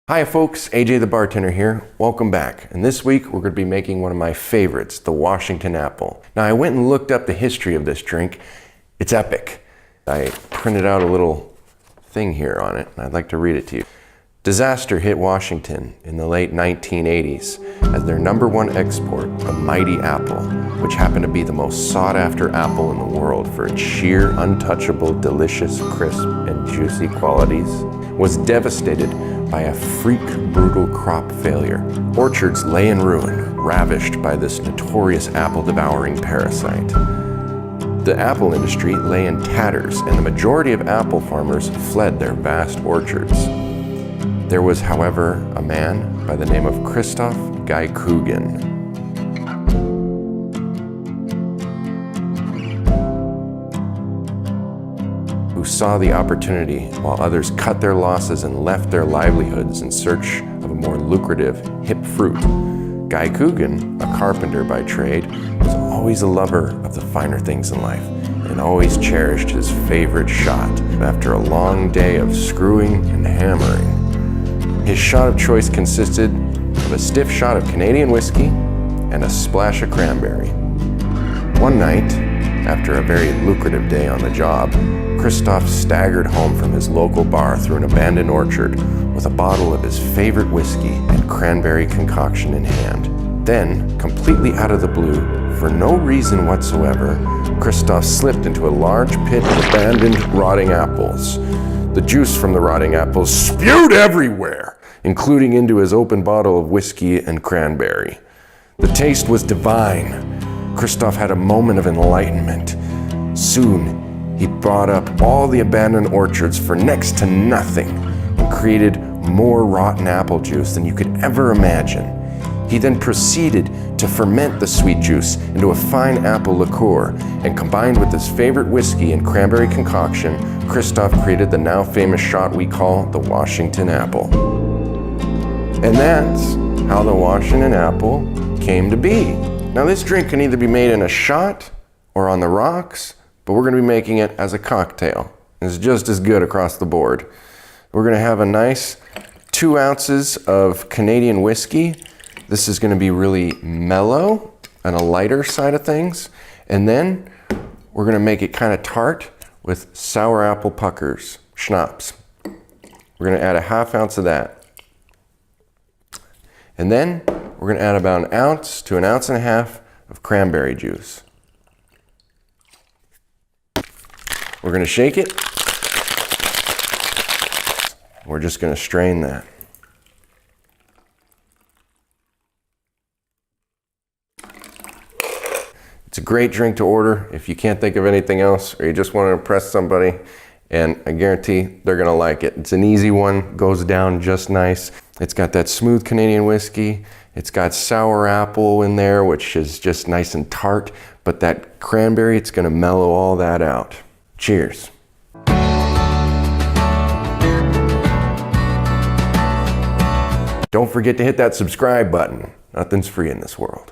Hi folks, AJ the Bartender here. Welcome back. And this week we're going to be making one of my favorites, the Washington apple. Now I went and looked up the history of this drink. It's epic. I printed out a little thing here on it and I'd like to read it to you. Disaster hit Washington in the late 1980s as their #1 export, a mighty apple, which happened to be the most sought after apple in the world for its sheer, untouchable, delicious, crisp, and juicy qualities, was devastated by a freak brutal crop failure. Orchards lay in ruin, ravished by this notorious apple-devouring parasite. The apple industry lay in tatters, and the majority of apple farmers fled their vast orchards. There was, however, a man by the name of Christoph Coogan, who saw the opportunity while others cut their losses and left their livelihoods in search of a more lucrative, hip fruit. Coogan, a carpenter by trade, was always a lover of the finer things in life and always cherished his favorite shot after a long day of screwing and hammering. His shot of choice consisted of a stiff shot of Canadian whiskey and a splash of cranberry. One night, after a very lucrative day on the job, Christoph staggered home from his local bar through an abandoned orchard with a bottle of his favorite whiskey and cranberry concoction in hand. Then, completely out of the blue, for no reason whatsoever, Christoph slipped into a large pit of abandoned rotting apples. The juice from the rotting apples spewed everywhere, including into his open bottle of whiskey and cranberry. The taste was divine. Christoph had a moment of enlightenment. Soon, he bought up all the abandoned orchards for next to nothing and created more rotten apple juice than you could ever imagine. He then proceeded to ferment the sweet juice into a fine apple liqueur, and combined with his favorite whiskey and cranberry concoction, Christoph created the now famous shot we call the Washington apple. And that's how the Washington apple came to be. Now this drink can either be made in a shot or on the rocks, but we're going to be making it as a cocktail. It's just as good across the board. We're going to have a nice 2 ounces of Canadian whiskey. This is going to be really mellow and a lighter side of things. And then we're going to make it kind of tart with sour apple puckers, Schnapps. We're going to add a 1/2 ounce of that. And then we're going to add about 1 ounce to 1.5 ounces of cranberry juice. We're going to shake it. We're just going to strain that. It's a great drink to order if you can't think of anything else or you just want to impress somebody, and I guarantee they're going to like it. It's an easy one, goes down just nice. It's got that smooth Canadian whiskey. It's got sour apple in there, which is just nice and tart, but that cranberry, it's going to mellow all that out. Cheers. Don't forget to hit that subscribe button. Nothing's free in this world.